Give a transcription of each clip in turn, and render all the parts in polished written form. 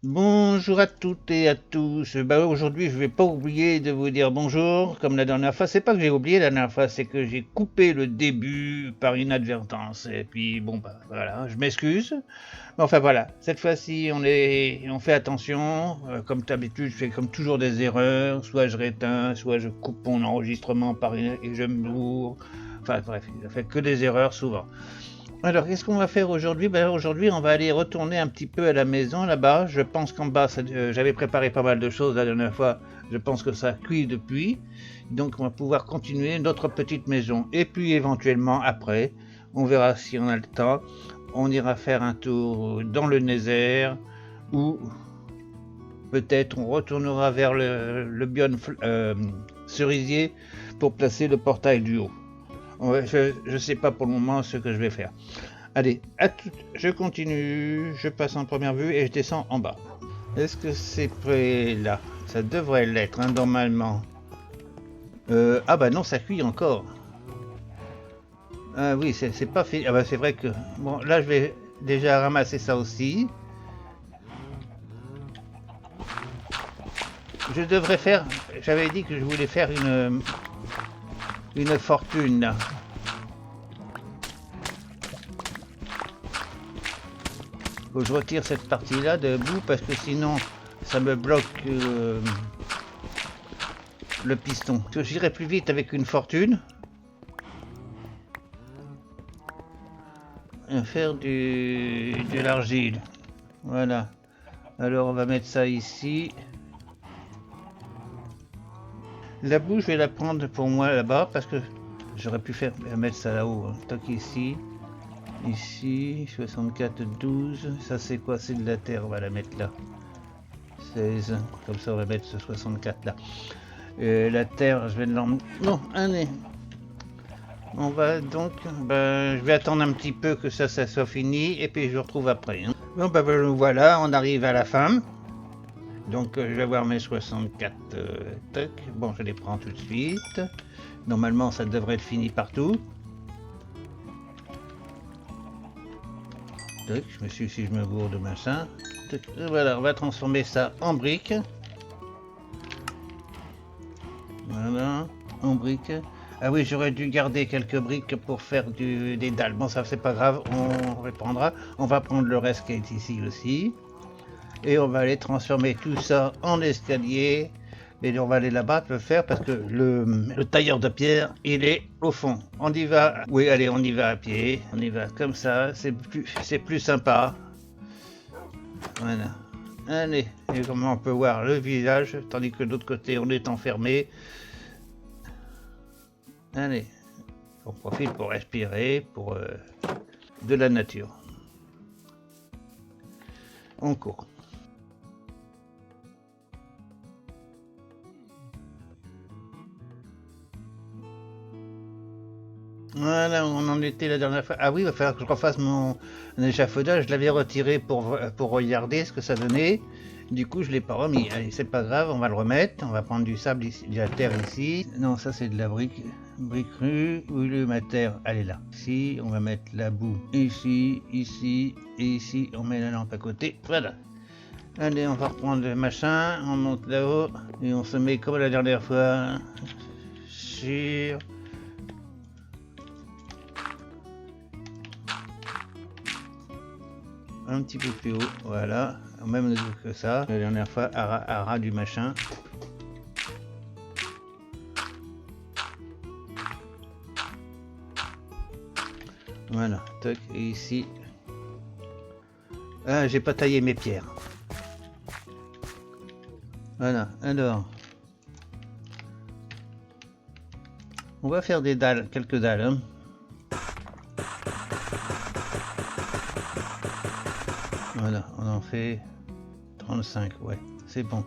Bonjour à toutes et à tous. Aujourd'hui, je vais pas oublier de vous dire bonjour comme la dernière fois. C'est pas que j'ai oublié la dernière fois, c'est que j'ai coupé le début par inadvertance. Et puis voilà, je m'excuse. Mais enfin voilà, cette fois-ci, on fait attention. Comme d'habitude, je fais comme toujours des erreurs. Soit je réteins, soit je coupe mon enregistrement et je me bourre. Enfin bref, je fais que des erreurs souvent. Alors, qu'est-ce qu'on va faire aujourd'hui? Aujourd'hui, on va aller retourner un petit peu à la maison là-bas. Je pense qu'en bas, j'avais préparé pas mal de choses la dernière fois. Je pense que ça cuit depuis. Donc, on va pouvoir continuer notre petite maison. Et puis, éventuellement, après, on verra si on a le temps. On ira faire un tour dans le Nether ou peut-être on retournera vers le biome cerisier pour placer le portail du haut. Je ne sais pas pour le moment ce que je vais faire. Allez, je continue, je passe en première vue et je descends en bas. Est-ce que c'est prêt là? Ça devrait l'être, hein, normalement. Ah bah non, ça cuit encore. Ah oui, c'est pas fait. Ah bah c'est vrai que... Bon, là je vais déjà ramasser ça aussi. Je devrais faire... J'avais dit que je voulais faire une fortune là. Faut que je retire cette partie-là de bout parce que sinon ça me bloque le piston. J'irai plus vite avec une fortune. Faire de l'argile. Voilà. Alors on va mettre ça ici. La boue, je vais la prendre pour moi là-bas parce que j'aurais pu mettre ça là-haut. Hein. Toc ici. Ici, 64, 12. Ça c'est quoi? C'est de la terre, on va la mettre là. 16. Comme ça on va mettre ce 64 là. La terre, je vais l'emmener. Non, allez. On va donc, je vais attendre un petit peu que ça soit fini et puis je vous retrouve après. Hein. Bon, voilà, on arrive à la fin. Donc je vais avoir mes 64 tocs. Bon, je les prends tout de suite. Normalement, ça devrait être fini partout. Toc, je me suis si je me gourde machin. Toc, voilà, on va transformer ça en briques. Voilà, en briques. Ah oui, j'aurais dû garder quelques briques pour faire des dalles. Bon, ça c'est pas grave, on reprendra. On va prendre le reste qui est ici aussi. Et on va aller transformer tout ça en escalier. Et on va aller là-bas le faire parce que le tailleur de pierre, il est au fond. On y va. Oui, allez, on y va à pied. On y va comme ça. C'est plus sympa. Voilà. Allez, et comme on peut voir le visage, tandis que de l'autre côté, on est enfermé. Allez, on profite pour respirer, pour de la nature. On court. Voilà, on en était la dernière fois. Ah oui, il va falloir que je refasse mon échafaudage. Je l'avais retiré pour regarder ce que ça donnait. Du coup, je l'ai pas remis. Allez, c'est pas grave, on va le remettre. On va prendre du sable ici, de la terre ici. Non, ça c'est de la brique. Brique crue. Où est ma terre? Elle est là. Ici, on va mettre la boue. Ici, ici, et ici, on met la lampe à côté. Voilà. Allez, on va reprendre le machin. On monte là-haut. Et on se met comme la dernière fois. Sur un petit peu plus haut, voilà, au même niveau que ça, la dernière fois à ras du machin. Voilà, toc, et ici. Ah, j'ai pas taillé mes pierres. Voilà, alors. On va faire des dalles, quelques dalles. Hein. Voilà, on en fait 35, ouais, c'est bon.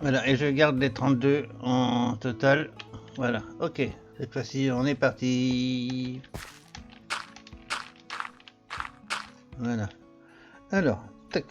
Voilà, et je garde les 32 en total. Voilà, ok. Cette fois-ci, on est parti. Voilà. Alors, tac.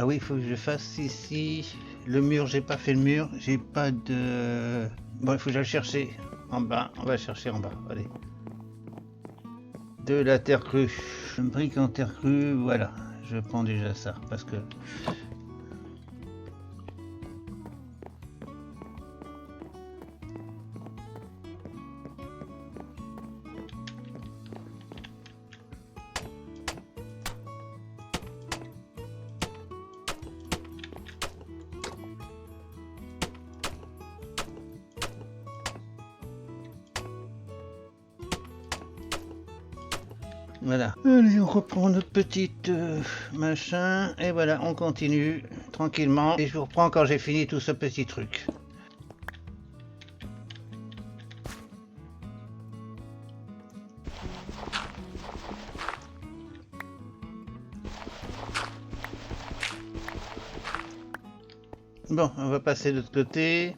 Ah oui, il faut que je fasse ici le mur. J'ai pas fait le mur. J'ai pas de... Bon, il faut que j'aille chercher en bas. On va chercher en bas. Allez. De la terre crue. Une brique en terre crue. Voilà. Je prends déjà ça. Parce que... Voilà. Allez, on reprend notre petite machin. Et voilà, on continue tranquillement. Et je vous reprends quand j'ai fini tout ce petit truc. Bon, on va passer de l'autre côté.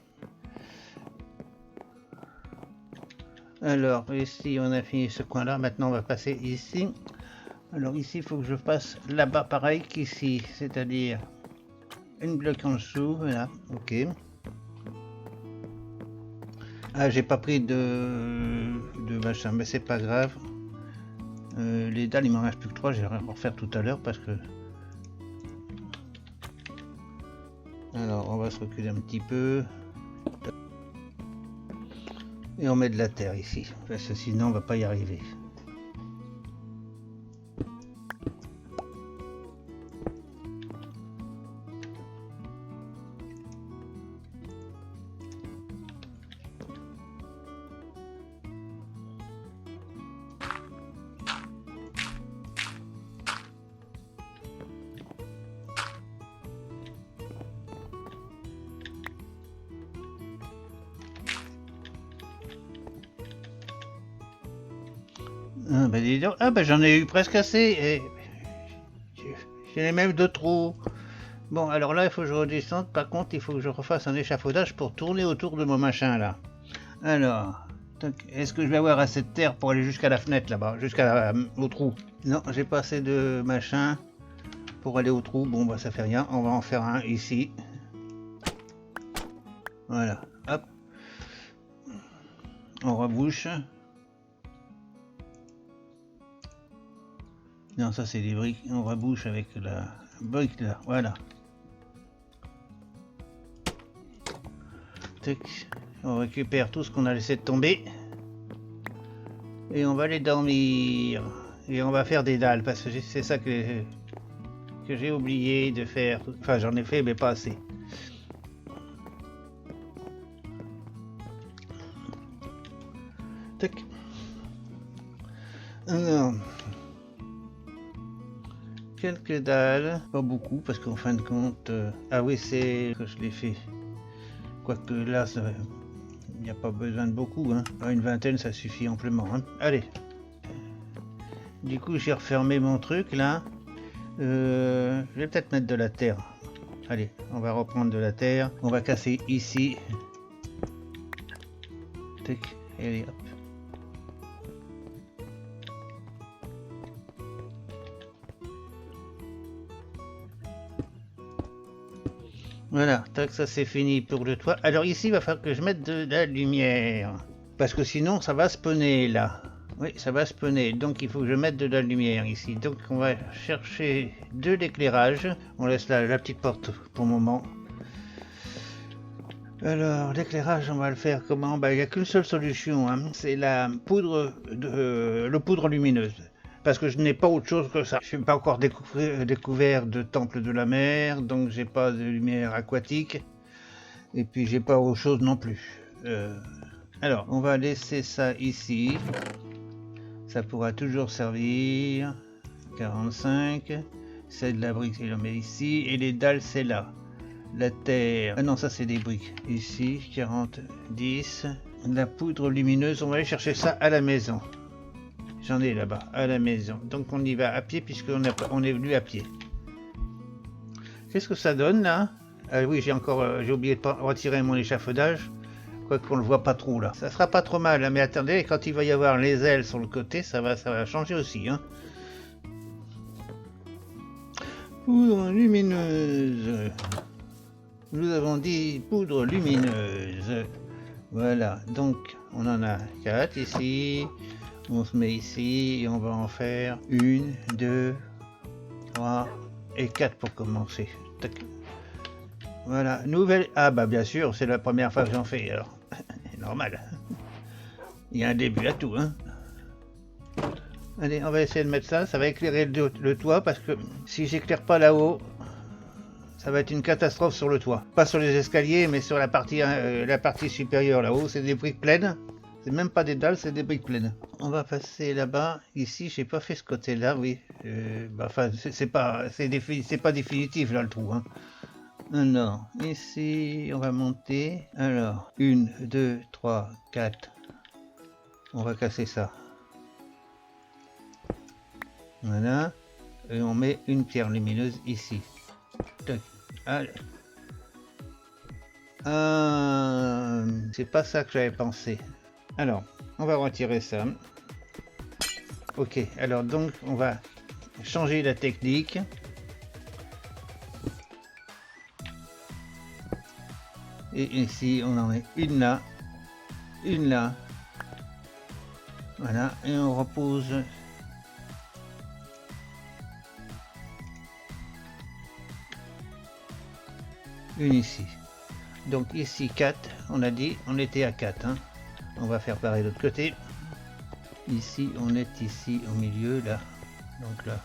Alors, ici, on a fini ce coin-là. Maintenant, on va passer ici. Alors, ici, il faut que je passe là-bas pareil qu'ici. C'est-à-dire une bloc en dessous. Voilà, ok. Ah, j'ai pas pris de machin, mais c'est pas grave. Les dalles, il m'en reste plus que 3. Je vais en refaire tout à l'heure parce que... Alors, on va se reculer un petit peu. Et on met de la terre ici, parce que sinon on va pas y arriver. Ah bah dis donc, ah bah j'en ai eu presque assez, et j'ai même 2 trous. Bon alors là il faut que je redescende, par contre il faut que je refasse un échafaudage pour tourner autour de mon machin là. Alors, est-ce que je vais avoir assez de terre pour aller jusqu'à la fenêtre là-bas, au trou? Non, j'ai pas assez de machin pour aller au trou, bon bah ça fait rien, on va en faire un ici. Voilà, hop. On rebouche. Non, ça c'est des briques. On rebouche avec la brique là. Voilà. Tac. On récupère tout ce qu'on a laissé tomber. Et on va aller dormir. Et on va faire des dalles parce que c'est ça que j'ai oublié de faire. Enfin, j'en ai fait, mais pas assez. Tac. Alors. Quelques dalles, pas beaucoup parce qu'en fin de compte, ah oui c'est que je l'ai fait. Quoique là, il n'y a pas besoin de beaucoup, hein. Une vingtaine ça suffit amplement. Hein. Allez. Du coup j'ai refermé mon truc là. Je vais peut-être mettre de la terre. Allez, on va reprendre de la terre. On va casser ici. Tac. Et allez hop. Voilà, tac, ça c'est fini pour le toit. Alors ici, il va falloir que je mette de la lumière. Parce que sinon, ça va spawner là. Oui, ça va spawner. Donc il faut que je mette de la lumière ici. Donc on va chercher de l'éclairage. On laisse la petite porte pour le moment. Alors, l'éclairage, on va le faire comment? Il n'y a qu'une seule solution. Hein. C'est la poudre lumineuse. Parce que je n'ai pas autre chose que ça. Je n'ai pas encore découvert de temple de la mer, donc j'ai pas de lumière aquatique. Et puis j'ai pas autre chose non plus. Alors, on va laisser ça ici. Ça pourra toujours servir. 45. C'est de la brique, je le mets ici. Et les dalles, c'est là. La terre. Ah non, ça c'est des briques. Ici, 40, 10. La poudre lumineuse, on va aller chercher ça à la maison. J'en ai là-bas, à la maison. Donc on y va à pied puisqu'on est venu à pied. Qu'est-ce que ça donne là? Ah oui, j'ai oublié de retirer mon échafaudage. Quoique qu'on le voit pas trop là. Ça sera pas trop mal, hein, mais attendez, quand il va y avoir les ailes sur le côté, ça va changer aussi. Hein. Poudre lumineuse. Nous avons dit poudre lumineuse. Voilà, donc on en a 4 ici. On se met ici et on va en faire 1, 2, 3 et 4 pour commencer. Tac. Voilà, nouvelle... Ah bah bien sûr, c'est la première fois que j'en fais, alors. Normal. Il y a un début à tout, hein. Allez, on va essayer de mettre ça. Ça va éclairer le toit parce que si j'éclaire pas là-haut, ça va être une catastrophe sur le toit. Pas sur les escaliers, mais sur la partie supérieure là-haut. C'est des briques pleines. C'est même pas des dalles, c'est des briques pleines. On va passer là-bas. Ici, j'ai pas fait ce côté-là, oui. Enfin, c'est pas définitif là le trou, hein. Alors, ici, on va monter. Alors, 1, 2, 3, 4. On va casser ça. Voilà. Et on met une pierre lumineuse ici. Tac. Allez. C'est pas ça que j'avais pensé. Alors, on va retirer ça. Ok, alors donc, on va changer la technique. Et ici, on en met une là, une là. Voilà, et on repose une ici. Donc ici 4, on a dit, on était à 4. Hein. On va faire pareil de l'autre côté. Ici, on est ici au milieu, là. Donc là.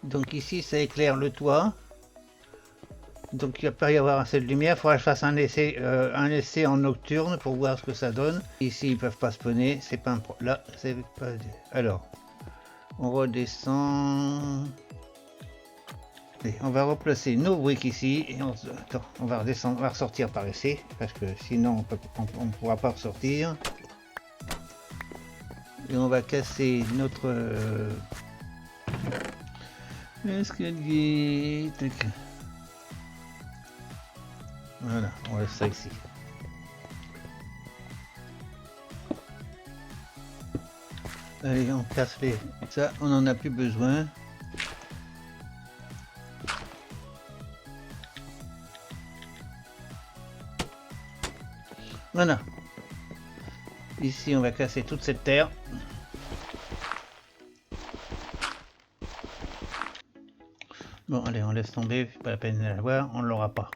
Donc ici, ça éclaire le toit. Donc il va pas y avoir assez de lumière. Il faudra que je fasse un essai en nocturne pour voir ce que ça donne. Ici, ils peuvent pas spawner. C'est pas un problème. Là, c'est pas... Alors, on redescend. Et on va replacer nos briques ici. Et attends, on va redescendre, on va ressortir par ici. Parce que sinon, on ne pourra pas ressortir. Et on va casser notre... escalier. Voilà, on laisse ça ici. Allez, on casse les... Ça, on n'en a plus besoin. Voilà. Ici, on va casser toute cette terre. Bon, allez, on laisse tomber, pas la peine de la voir, on ne l'aura pas.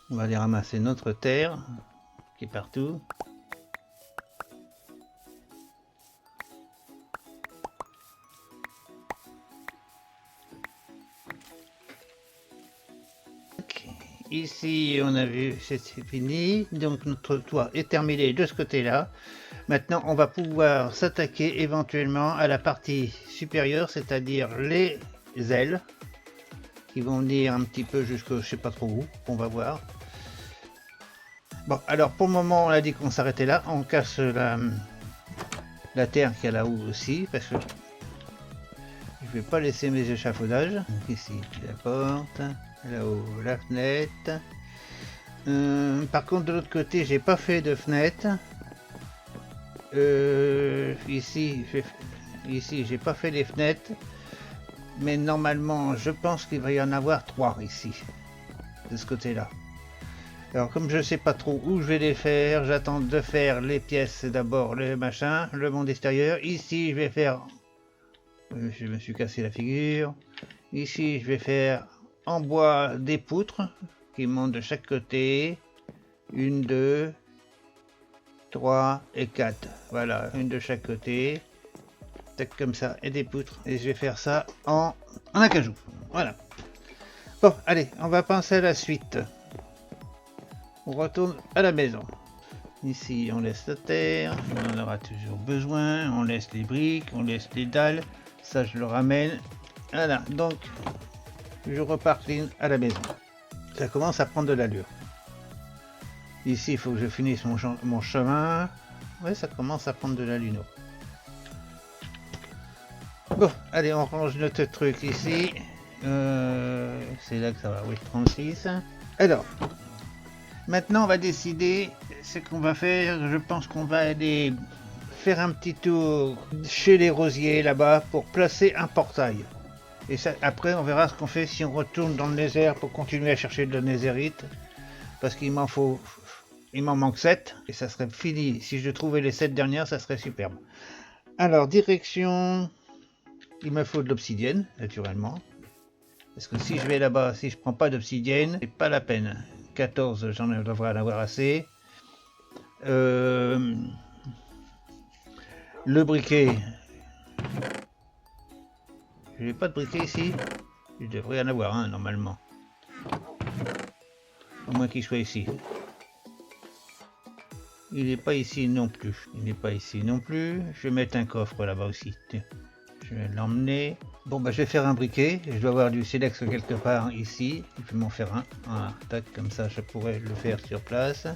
On va aller ramasser notre terre qui est partout. Ici, on a vu, c'est fini. Donc notre toit est terminé de ce côté-là. Maintenant, on va pouvoir s'attaquer éventuellement à la partie supérieure, c'est-à-dire les ailes, qui vont venir un petit peu jusqu'au je sais pas trop où. On va voir. Bon, alors pour le moment, on a dit qu'on s'arrêtait là. On casse la terre qu'il y a là-haut aussi, parce que je vais pas laisser mes échafaudages. Donc ici, la porte. Là-haut, la fenêtre. Par contre, de l'autre côté, j'ai pas fait de fenêtre. Ici, j'ai pas fait les fenêtres. Mais normalement, je pense qu'il va y en avoir 3 ici. De ce côté-là. Alors, comme je sais pas trop où je vais les faire, j'attends de faire les pièces d'abord, le machin, le monde extérieur. Ici, je vais faire... je me suis cassé la figure. Ici, je vais faire... en bois des poutres qui montent de chaque côté. 1, 2, 3 et 4. Voilà, une de chaque côté. Tac, comme ça, et des poutres. Et je vais faire ça en acajou. Voilà. Bon, allez, on va penser à la suite. On retourne à la maison. Ici, on laisse la terre. On en aura toujours besoin. On laisse les briques, on laisse les dalles. Ça, je le ramène. Voilà, donc... je repars clean à la maison. Ça commence à prendre de l'allure. Ici, il faut que je finisse mon chemin. Ouais, ça commence à prendre de l'allure. Bon, allez, on range notre truc ici. C'est là que ça va, oui, 36. Alors, maintenant, on va décider ce qu'on va faire. Je pense qu'on va aller faire un petit tour chez les rosiers là-bas pour placer un portail. Et ça, après, on verra ce qu'on fait si on retourne dans le désert pour continuer à chercher de la nézérite. Parce qu'il m'en faut... Il m'en manque 7 et ça serait fini. Si je trouvais les 7 dernières, ça serait superbe. Alors, direction... Il me faut de l'obsidienne, naturellement. Parce que si je vais là-bas, si je prends pas d'obsidienne, c'est pas la peine. 14, j'en devrais en avoir assez. Le briquet. Je n'ai pas de briquet ici. Je devrais en avoir un, normalement. Au moins qu'il soit ici. Il n'est pas ici non plus. Il n'est pas ici non plus. Je vais mettre un coffre là-bas aussi. Je vais l'emmener. Bon, bah, je vais faire un briquet. Je dois avoir du silex quelque part ici. Je vais m'en faire un. Voilà, tac, comme ça, je pourrais le faire sur place.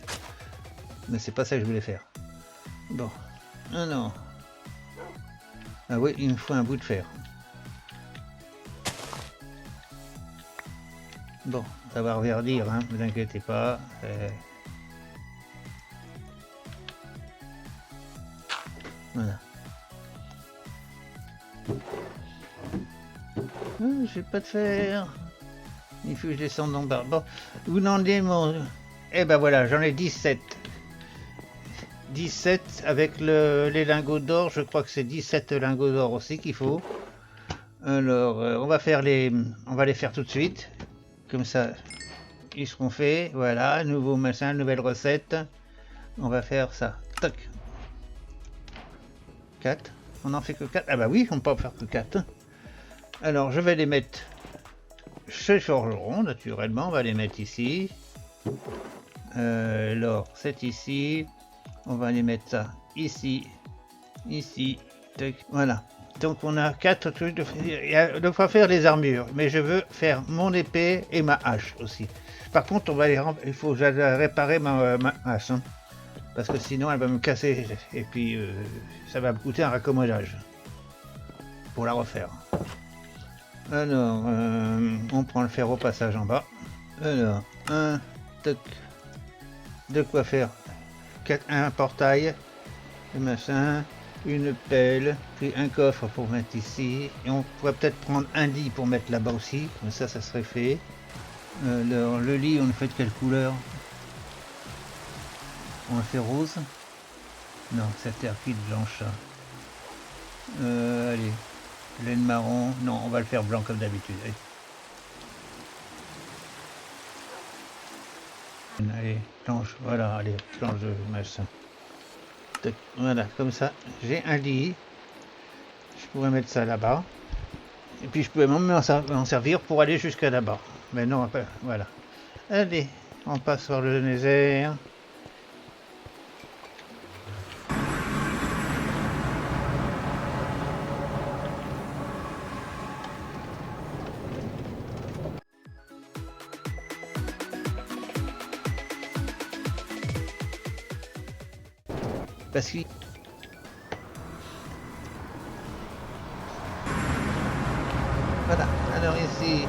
Mais c'est pas ça que je voulais faire. Bon. Ah non. Ah oui, il me faut un bout de fer. Bon, ça va reverdir, hein, ne vous inquiétez pas. Voilà. J'ai pas de fer. Il faut que je descende en bas. Bon, vous n'en avez mon... Eh ben voilà, j'en ai 17. 17 avec les lingots d'or. Je crois que c'est 17 lingots d'or aussi qu'il faut. Alors, on va les faire tout de suite. Comme ça, ils seront faits. Voilà, nouveau machin, nouvelle recette. On va faire ça. Toc. 4. On n'en fait que 4. Ah bah oui, on peut en faire que 4. Alors, je vais les mettre chez Forgeron, naturellement. On va les mettre ici. L'or, c'est ici. On va les mettre ça ici. Ici. Toc. Voilà. Donc, on a 4 trucs. De quoi faire les armures. Mais je veux faire mon épée et ma hache aussi. Par contre, il faut que j'aille réparer ma hache. Hein. Parce que sinon elle va me casser et puis ça va me coûter un raccommodage pour la refaire. Alors, on prend le fer au passage en bas. Alors, un toc, de quoi faire un portail, un machin, une pelle, puis un coffre pour mettre ici. Et on pourrait peut-être prendre un lit pour mettre là-bas aussi, comme ça serait fait. Alors, le lit, on le fait de quelle couleur? On le fait rose? Non, c'est terre blanche. Allez, laine marron. Non, on va le faire blanc comme d'habitude. Allez, planche. Voilà, allez, planche de machin. Voilà, comme ça, j'ai un lit. Je pourrais mettre ça là-bas. Et puis je pouvais même m'en servir pour aller jusqu'à là-bas. Mais non, après, voilà. Allez, on passe sur le désert. Parce que voilà, alors ici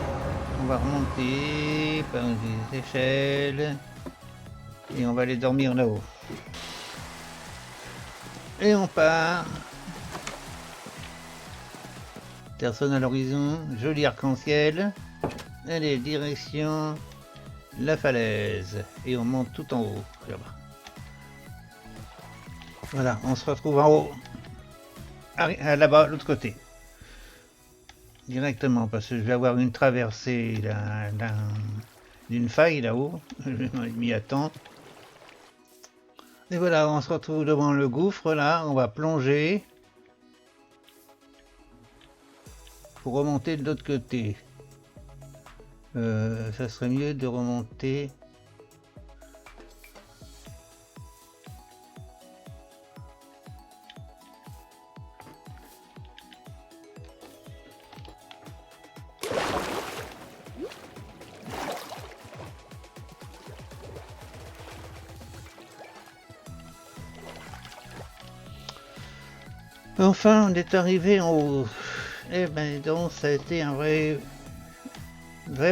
on va remonter par des échelles et on va aller dormir là-haut. Et on part. Personne à l'horizon, joli arc-en-ciel. Allez, direction la falaise. Et on monte tout en haut, là-bas. Voilà, on se retrouve en haut. Là-bas, l'autre côté. Directement, parce que je vais avoir une traversée d'une faille là-haut. Je m'y attends. Et voilà, on se retrouve devant le gouffre là. On va plonger. Pour remonter de l'autre côté. Ça serait mieux de remonter. Enfin, on est arrivé en haut. Eh ben donc, ça a été un vrai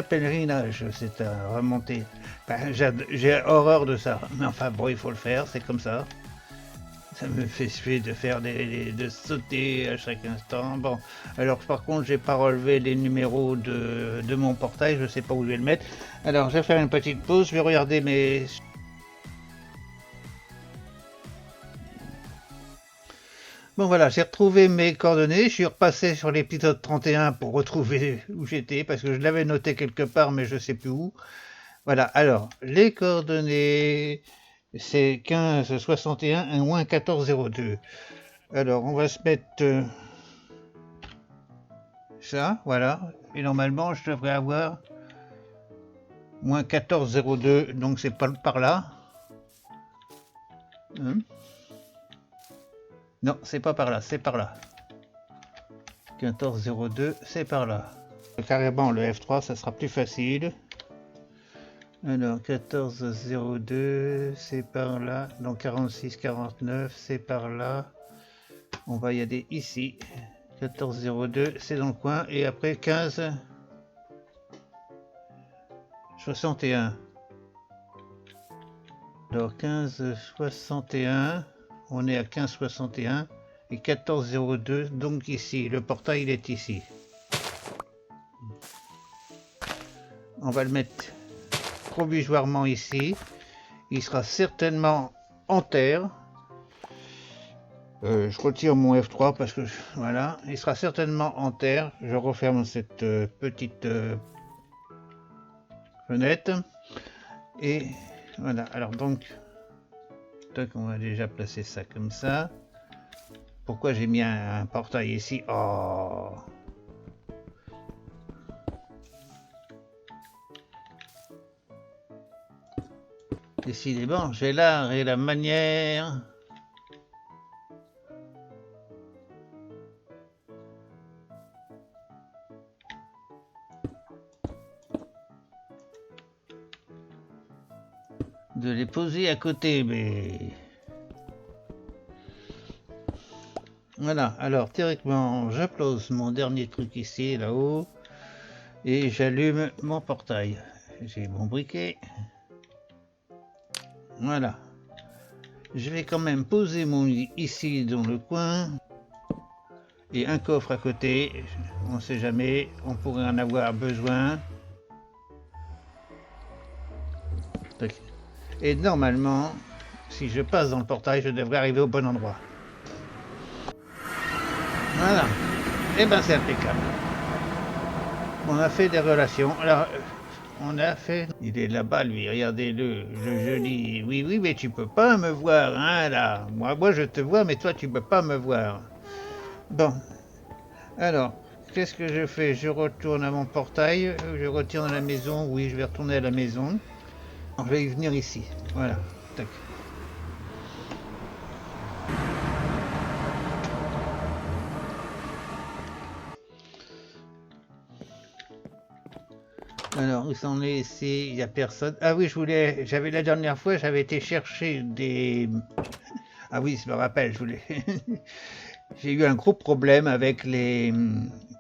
pèlerinage, cette remontée. Ben, j'ai horreur de ça. Mais enfin, bon, il faut le faire, c'est comme ça. Ça me fait suer de faire de sauter à chaque instant. Bon, alors par contre, j'ai pas relevé les numéros de mon portail, je sais pas où je vais le mettre. Alors, je vais faire une petite pause, je vais regarder mes... Bon voilà, j'ai retrouvé mes coordonnées, je suis repassé sur l'épisode 31 pour retrouver où j'étais, parce que je l'avais noté quelque part, mais je sais plus où. Voilà, alors, les coordonnées, c'est 1561 et moins 1402. Alors, on va se mettre ça, voilà. Et normalement, je devrais avoir moins 1402, donc c'est pas par là. Hein? Non, c'est pas par là, c'est par là. 1402, c'est par là. Carrément, le F3, ça sera plus facile. Alors, 1402, c'est par là. Donc, 4649, c'est par là. On va y aller ici. 1402, c'est dans le coin. Et après, 1561. Alors, 1561, on est à 1561. Et 1402, donc ici. Le portail, il est ici. On va le mettre provisoirement ici. Il sera certainement en terre. Je retire mon F3 parce que voilà, il sera certainement en terre. Je referme cette petite fenêtre et voilà. Alors donc, on va déjà placer ça comme ça. Pourquoi j'ai mis un portail ici? Oh, décidément, j'ai l'art et la manière. De les poser à côté, mais voilà. Alors théoriquement, je pose mon dernier truc ici, là-haut, et j'allume mon portail. J'ai mon briquet. Voilà. Je vais quand même poser mon lit ici dans le coin. Et un coffre à côté. On ne sait jamais, on pourrait en avoir besoin. Et normalement, si je passe dans le portail, je devrais arriver au bon endroit. Voilà. Et ben c'est impeccable. On a fait des relations. Alors, on a fait... Il est là-bas, lui, regardez-le, le joli. Oui, oui, mais tu peux pas me voir, hein, là. Moi, je te vois, mais toi, tu peux pas me voir. Bon. Alors, qu'est-ce que je fais? Je retourne à mon portail, je retourne à la maison. Oui, je vais retourner à la maison. Je vais y venir ici. Voilà. Tac. Alors, où s'en est ici? Il n'y a personne. Ah oui, j'avais la dernière fois, j'avais été chercher des... Ah oui, je me rappelle, j'ai eu un gros problème avec les...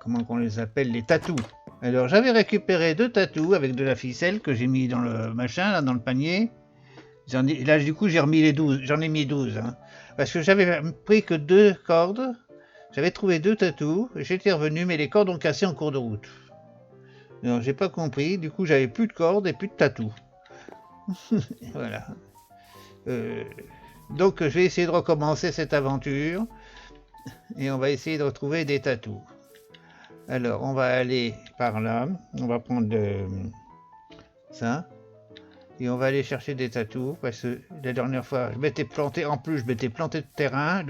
Comment on les appelle? Les tatous. Alors, j'avais récupéré 2 tatous avec de la ficelle que j'ai mis dans le machin, là, dans le panier. Là, du coup, j'ai remis les 12. J'en ai mis 12. Hein, parce que j'avais pris que 2 cordes. J'avais trouvé 2 tatous. J'étais revenu, mais les cordes ont cassé en cours de route. Alors, j'ai pas compris. Du coup, j'avais plus de cordes et plus de tatous. Voilà. Donc, je vais essayer de recommencer cette aventure. Et on va essayer de retrouver des tatous. Alors, on va aller par là. On va prendre ça. Et on va aller chercher des tatous. Parce que la dernière fois, je m'étais planté. En plus, je m'étais planté de terrain.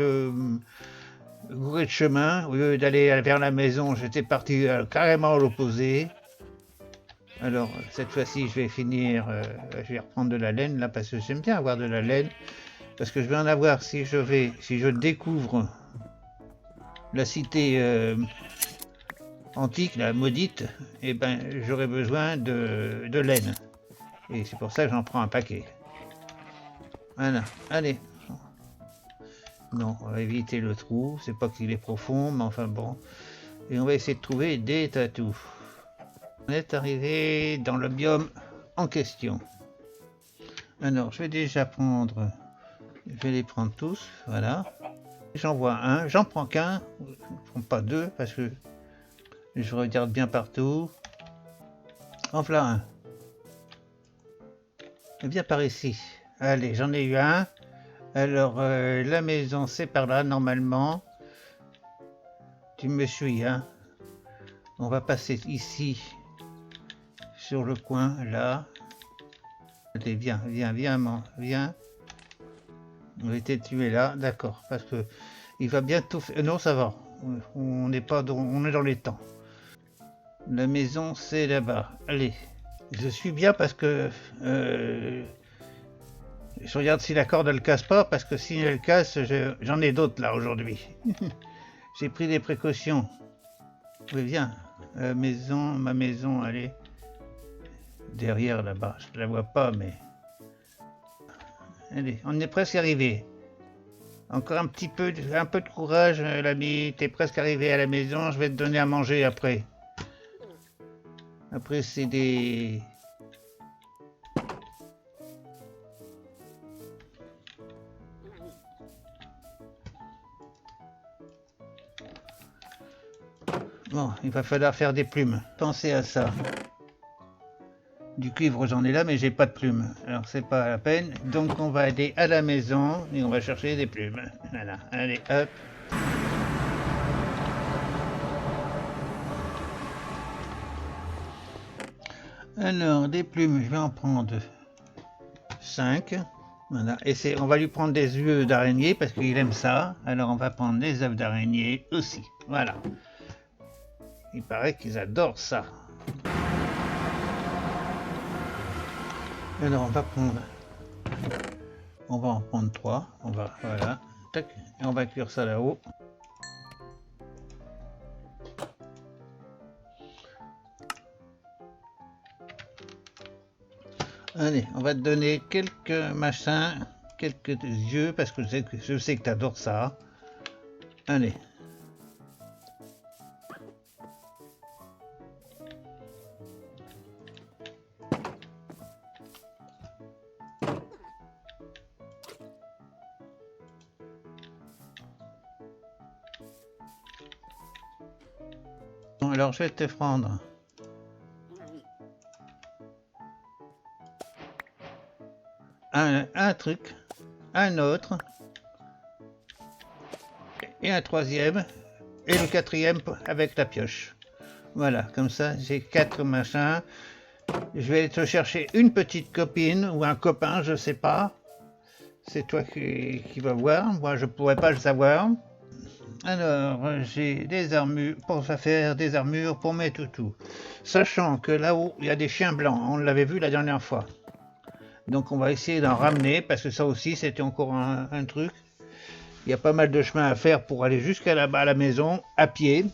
Gouré de chemin. Au lieu d'aller vers la maison, j'étais parti carrément à l'opposé. Alors, cette fois-ci, je vais finir. Je vais reprendre de la laine là. Parce que j'aime bien avoir de la laine. Parce que je vais en avoir si je découvre la cité antique, la maudite, et ben j'aurai besoin de laine. Et c'est pour ça que j'en prends un paquet. Voilà, allez. Non, on va éviter le trou. C'est pas qu'il est profond, mais enfin bon. Et on va essayer de trouver des tatous. On est arrivé dans le biome en question. Alors, je vais déjà prendre... Je vais les prendre tous, voilà. J'en vois un, j'en prends qu'un. Je ne prends pas deux parce que je regarde bien partout. En voilà un. Et bien par ici. Allez, j'en ai eu un. Alors, la maison, c'est par là, normalement. Tu me suis, hein. On va passer ici, sur le coin, là. Allez, viens, viens, viens, viens. On va été tué là, d'accord. Parce que il va bientôt... Non, ça va. On n'est pas dans... On est dans les temps. La maison, c'est là-bas. Allez. Je suis bien parce que... je regarde si la corde elle casse pas, parce que si elle casse, j'en ai d'autres là aujourd'hui. J'ai pris des précautions. Oui, viens. Ma maison, allez. Derrière là-bas. Je la vois pas, mais... Allez, on est presque arrivé. Encore un peu de courage, l'ami. T'es presque arrivé à la maison. Je vais te donner à manger après. Après, c'est des... Bon, il va falloir faire des plumes. Pensez à ça. Du cuivre, j'en ai là, mais j'ai pas de plumes. Alors, c'est pas la peine. Donc, on va aller à la maison et on va chercher des plumes. Voilà. Allez, hop. Alors, des plumes, je vais en prendre 5. Voilà. Et on va lui prendre des œufs d'araignée parce qu'il aime ça. Alors, on va prendre des œufs d'araignée aussi. Voilà. Il paraît qu'ils adorent ça. Alors on va en prendre 3. Voilà. Tac. Et on va cuire ça là-haut. Allez, on va te donner quelques machins, quelques yeux, parce que je sais que tu adores ça. Allez. Bon, alors je vais te prendre un truc, un autre, et un troisième, et le quatrième avec la pioche. Voilà, comme ça j'ai 4 machins. Je vais te chercher une petite copine ou un copain, je sais pas. C'est toi qui vas voir, moi je pourrais pas le savoir. Alors, j'ai des armures, pour faire des armures pour mes toutous. Sachant que là-haut, il y a des chiens blancs, on l'avait vu la dernière fois. Donc on va essayer d'en ramener, parce que ça aussi, c'était encore un truc. Il y a pas mal de chemin à faire pour aller jusqu'à là-bas à la maison, à pied.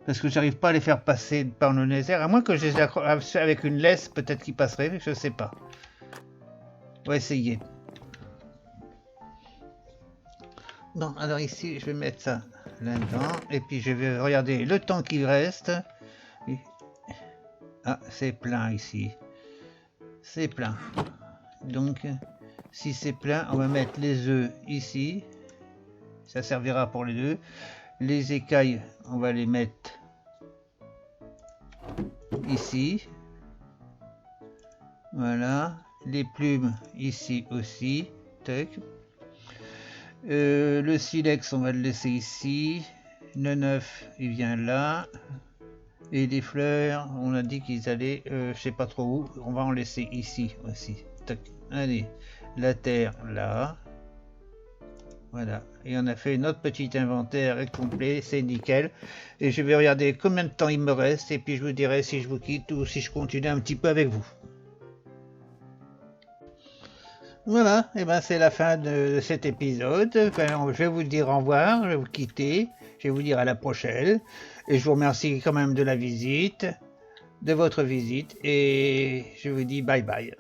Parce que j'arrive pas à les faire passer par le désert, à moins que je les accroche avec une laisse, peut-être qu'ils passeraient, je sais pas. On va essayer. Bon, alors ici, je vais mettre ça là-dedans, et puis je vais regarder le temps qu'il reste. Ah, c'est plein ici. C'est plein. Donc, si c'est plein, on va mettre les œufs ici. Ça servira pour les œufs. Les écailles, on va les mettre ici. Voilà. Les plumes ici aussi. Tac. Le silex, on va le laisser ici. Le neuf, il vient là. Et les fleurs, on a dit qu'ils allaient, je sais pas trop où. On va en laisser ici aussi. Tac. Allez. La terre là. Voilà, et on a fait notre petit inventaire complet, c'est nickel. Et je vais regarder combien de temps il me reste, et puis je vous dirai si je vous quitte ou si je continue un petit peu avec vous. Voilà, et ben c'est la fin de cet épisode. Enfin, je vais vous dire au revoir, je vais vous quitter, je vais vous dire à la prochaine. Et je vous remercie quand même de la visite, de votre visite, et je vous dis bye bye.